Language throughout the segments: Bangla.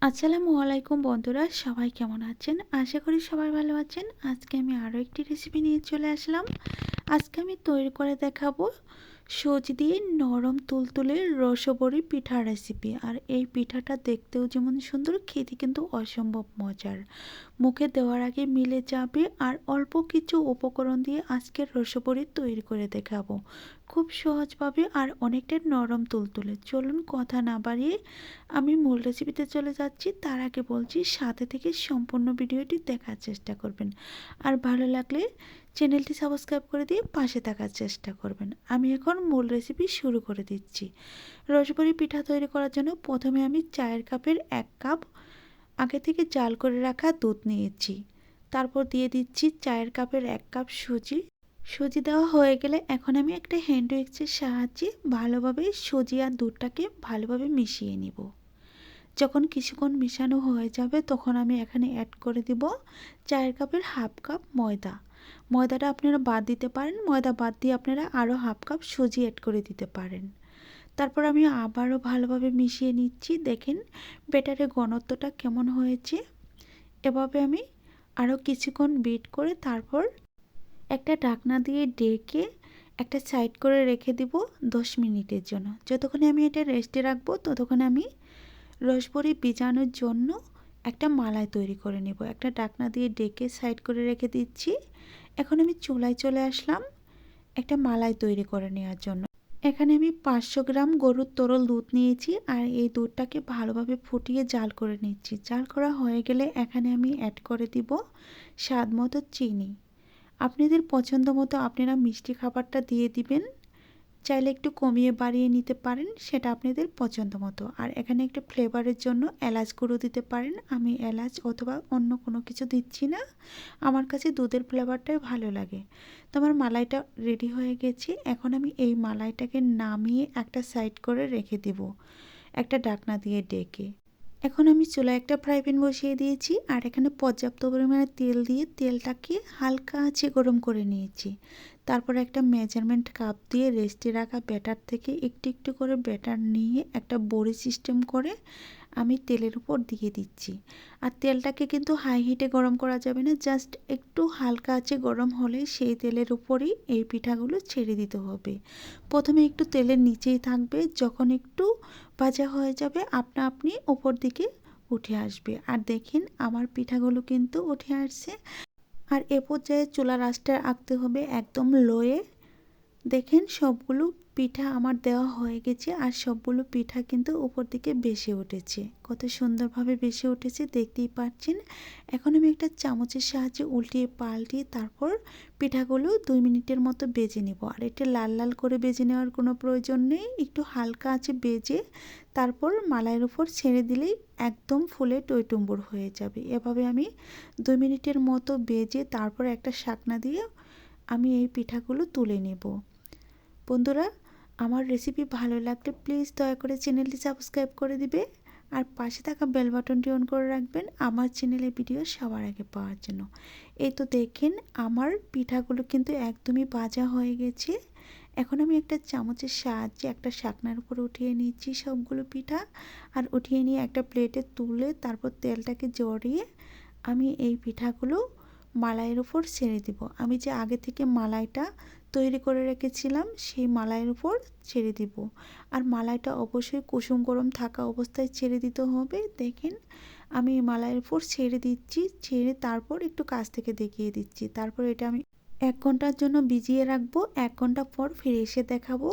আসসালামু আলাইকুম বন্ধুরা, সবাই কেমন আছেন? আশা করি সবাই ভালো আছেন। আজকে আমি আরও একটি রেসিপি নিয়ে চলে আসলাম। আজকে আমি তৈরি করে দেখাবো সুজি দিয়ে নরম তুলতুলে রসবরি পিঠার রেসিপি। আর এই পিঠাটা দেখতেও যেমন সুন্দর, খেতে কিন্তু অসম্ভব মজার। মুখে দেওয়ার আগে মিলে যাবে। আর অল্প কিছু উপকরণ দিয়ে আজকের রসবরি তৈরি করে দেখাবো খুব সহজভাবে আর অনেকটা নরম তুলতুলে। চলুন কথা না বাড়িয়ে আমি মূল রেসিপিতে চলে যাচ্ছি। তার আগে বলছি, সাথে থেকে সম্পূর্ণ ভিডিওটি দেখার চেষ্টা করবেন। আর ভালো লাগলে চ্যানেলটি সাবস্ক্রাইব করে দিয়ে পাশে থাকার চেষ্টা করবেন। আমি এখন মূল রেসিপি শুরু করে দিচ্ছি। রসবরি পিঠা তৈরি করার জন্য প্রথমে আমি চায়ের কাপের 1 কাপ আগে থেকে জাল করে রাখা দুধ নিয়েছি। তারপর দিয়ে দিচ্ছি চায়ের কাপের 1 কাপ সুজি। সুজি দেওয়া হয়ে গেলে এখন আমি একটা হ্যান্ড উইক্সের সাহায্যে ভালোভাবে সুজি আর দুধটাকে ভালোভাবে মিশিয়ে নিব। যখন কিছুক্ষণ মিশানো হয়ে যাবে তখন আমি এখানে অ্যাড করে দিব চায়ের কাপের 1/2 কাপ ময়দা। ময়দাটা আপনারা বাদ দিতে পারেন, ময়দা বাদ দিয়ে আপনারা আরও 1/2 কাপ সুজি অ্যাড করে দিতে পারেন। তারপর আমি আবারও ভালোভাবে মিশিয়ে নিচ্ছি। দেখেন ব্যাটারের ঘনত্বটা কেমন হয়েছে। এভাবে আমি আরও কিছুক্ষণ বিট করে তারপর একটা ঢাকনা দিয়ে ঢেকে একটা সাইড করে রেখে দিব 10 মিনিটের জন্য। যতক্ষণে আমি এটা রেস্টে রাখবো ততক্ষণে আমি রসবরি ভিজানোর জন্য একটা মালাই তৈরি করে নেব। একটা ঢাকনা দিয়ে ঢেকে সাইড করে রেখে দিচ্ছি। এখন আমি চুলায় চলে আসলাম একটা মালাই তৈরি করে নেওয়ার জন্য। এখানে আমি 500 গ্রাম গরুর তরল দুধ নিয়েছি আর এই দুধটাকে ভালোভাবে ফুটিয়ে জাল করে নিচ্ছি। জাল করা হয়ে গেলে এখানে আমি অ্যাড করে দিব স্বাদ মতো চিনি। আপনাদের পছন্দ মতো আপনারা মিষ্টি খাবারটা দিয়ে দিবেন। চাইলে একটু কমিয়ে বাড়িয়ে নিতে পারেন, সেটা আপনাদের পছন্দ মতো। আর এখানে একটু ফ্লেভারের জন্য এলাচ গুঁড়ো দিতে পারেন। আমি এলাচ অথবা অন্য কোনো কিছু দিচ্ছি না, আমার কাছে দুধের ফ্লেভারটাই ভালো লাগে। তো আমার মালাইটা রেডি হয়ে গেছে। এখন আমি এই মালাইটাকে নামিয়ে একটা সাইড করে রেখে দেব একটা ঢাকনা দিয়ে ঢেকে। এখন আমি চুলায় একটা ফ্রাই প্যান বসিয়ে দিয়েছি আর এখানে পর্যাপ্ত পরিমাণে তেল দিয়ে তেলটাকে হালকা আঁচে গরম করে নিয়েছি। তারপর একটা মেজারমেন্ট কাপ দিয়ে রেস্টে রাখা ব্যাটার থেকে একটু একটু করে ব্যাটার নিয়ে একটা বড়ি সিস্টেম করে আমি তেলের উপর দিয়ে দিচ্ছি। আর তেলটাকে কিন্তু হাই হিটে গরম করা যাবে না, জাস্ট একটু হালকা আঁচে গরম হলে সেই তেলের উপরই এই পিঠাগুলো ছেড়ে দিতে হবে। প্রথমে একটু তেলের নিচেই থাকবে, যখন একটু ভাজা হয়ে যাবে আপনা আপনি উপর দিকে উঠে আসবে। আর দেখেন আমার পিঠাগুলো কিন্তু উঠে আসছে। আর এ পর্যায়ে চুলার আঁচটা রাখতে হবে একদম লোয়ে। দেখেন সবগুলো পিঠা আমার দেওয়া হয়ে গেছে আর সবগুলো পিঠা কিন্তু উপর দিকে ভেসে উঠেছে। কত সুন্দরভাবে ভেসে উঠেছে দেখতেই পাচ্ছেন। এখন আমি একটা চামচের সাহায্যে উল্টিয়ে পাল্টিয়ে তারপর পিঠাগুলো 2 মিনিটের মতো ভেজে নেব। আর এটা লাল লাল করে ভেজে নেওয়ার কোনো প্রয়োজন নেই, একটু হালকা আছে ভেজে তারপর মালাইয়ের উপর ছেড়ে দিলেই একদম ফুলে টইটুম্বুর হয়ে যাবে। এভাবে আমি 2 মিনিটের মতো ভেজে তারপর একটা শাকনা দিয়ে আমি এই পিঠাগুলো তুলে নেব। বন্ধুরা, আমার রেসিপি ভালো লাগলে প্লিজ দয়া করে চ্যানেলটি সাবস্ক্রাইব করে দিবে আর পাশে থাকা বেল বাটনটি অন করে রাখবেন আমার চ্যানেলে ভিডিও সবার আগে পাওয়ার জন্য। এই তো দেখেন আমার পিঠাগুলো কিন্তু একদমই ভাজা হয়ে গেছে। এখন আমি একটা চামচের সাহায্যে একটা শাকনার উপর উঠিয়ে নিচ্ছি সবগুলো পিঠা। আর উঠিয়ে নিয়ে একটা প্লেটে তুলে তারপর তেলটাকে জড়িয়ে আমি এই পিঠাগুলো মালাইয়ের উপর ছেড়ে দিব। আমি যে আগে থেকে মালাইটা তৈরি করে রেখেছিলাম সেই মালাইয়ের উপর ছেড়ে দিব। আর মালাইটা অবশ্যই কুসুম গরম থাকা অবস্থায় ছেড়ে দিতে হবে। দেখেন আমি মালাইয়ের উপর ছেড়ে দিচ্ছি, ছেড়ে তারপর একটু কাছ থেকে দেখিয়ে দিচ্ছি। তারপর এটা আমি 1 ঘন্টার জন্য ভিজিয়ে রাখবো। 1 ঘন্টা পর ফিরে এসে দেখাবো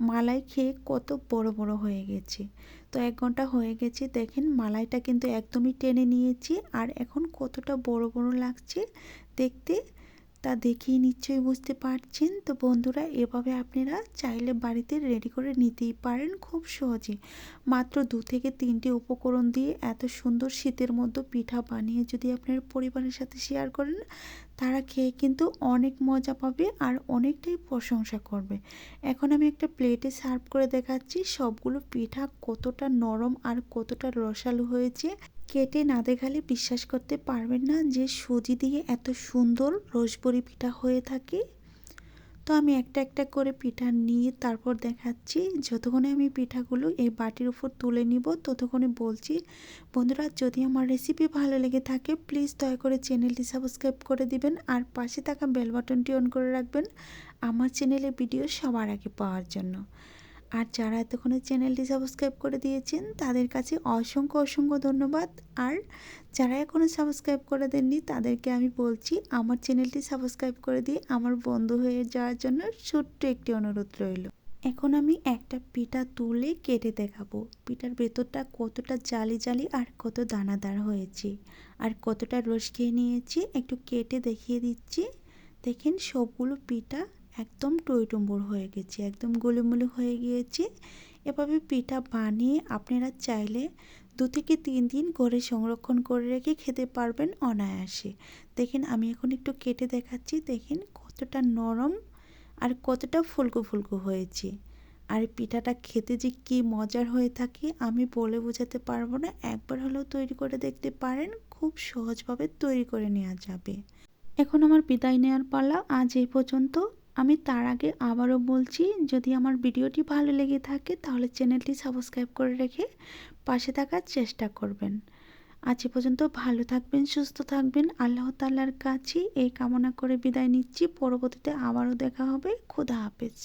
মালাই খেয়ে কত বড় বড় হয়ে গেছে। তো 1 ঘন্টা হয়ে গেছে, দেখেন মালাইটা কিন্তু একদমই টেনে নিয়েছি আর এখন কতটা বড় বড় লাগছে দেখতে, তা দেখেই নিশ্চয়ই বুঝতে পারছেন। তো বন্ধুরা, এভাবে আপনারা চাইলে বাড়িতে রেডি করে নিতেই পারেন খুব সহজে। মাত্র 2 থেকে 3টি উপকরণ দিয়ে এত সুন্দর শীতের মধ্যে পিঠা বানিয়ে যদি আপনার পরিবারের সাথে শেয়ার করেন, তারা খেয়ে কিন্তু অনেক মজা পাবে আর অনেকটাই প্রশংসা করবে। এখন আমি একটা প্লেটে সার্ভ করে দেখাচ্ছি সবগুলো পিঠা কতটা নরম আর কতটা রসালো হয়েছে। কেটে না দেখালে বিশ্বাস করতে পারবেন না যে সুজি দিয়ে এত সুন্দর রসবরি পিঠা হয়ে থাকে। তো আমি একটা একটা করে পিঠা নিয়ে তারপর দেখাচ্ছি। যতক্ষণে আমি পিঠাগুলো এই বাটির উপর তুলে নিব ততক্ষণে বলছি, বন্ধুরা যদি আমার রেসিপি ভালো লেগে থাকে প্লিজ দয়া করে চ্যানেলটি সাবস্ক্রাইব করে দিবেন আর পাশে থাকা বেল বাটনটি অন করে রাখবেন আমার চ্যানেলে ভিডিও সবার আগে পাওয়ার জন্য। আর যারা এতক্ষণে চ্যানেলটি সাবস্ক্রাইব করে দিয়েছেন তাদের কাছে অসংখ্য অসংখ্য ধন্যবাদ। আর যারা এখনও সাবস্ক্রাইব করে দেননি তাদেরকে আমি বলছি আমার চ্যানেলটি সাবস্ক্রাইব করে দিয়ে আমার বন্ধু হয়ে যাওয়ার জন্য ছোট্ট একটি অনুরোধ রইল। এখন আমি একটা পিঠা তুলে কেটে দেখাবো পিঠার ভেতরটা কতটা জালি জালি আর কত দানাদার হয়েছে আর কতটা রস খেয়ে নিয়েছি একটু কেটে দেখিয়ে দিচ্ছি। দেখেন সবগুলো পিঠা একদম টইটুম্বর হয়ে গেছে, একদম গোলুমোলু হয়ে গিয়েছে। এভাবে পিঠা বানিয়ে আপনারা চাইলে 2 থেকে 3 দিন ঘরে সংরক্ষণ করে রেখে খেতে পারবেন অনায়াসে। দেখেন আমি এখন একটু কেটে দেখাচ্ছি, দেখেন কতটা নরম আর কতটা ফুলকো ফুলকো হয়েছে। আর পিঠাটা খেতে যে কী মজার হয়ে থাকে আমি বলে বোঝাতে পারবো না। একবার হলেও তৈরি করে দেখতে পারেন, খুব সহজভাবে তৈরি করে নেওয়া যাবে। এখন আমার বিদায় নেওয়ার পালা, আজ এই পর্যন্ত। আমি তার আগে আবারও বলছি, যদি আমার ভিডিওটি ভালো লেগে থাকে তাহলে চ্যানেলটি সাবস্ক্রাইব করে রেখে পাশে থাকার চেষ্টা করবেন। আজ এ পর্যন্ত ভালো থাকবেন, সুস্থ থাকবেন, আল্লাহ তাআলার কাছে এই কামনা করে বিদায় নিচ্ছি। পরবর্তীতে আবারও দেখা হবে। খোদা হাফেজ।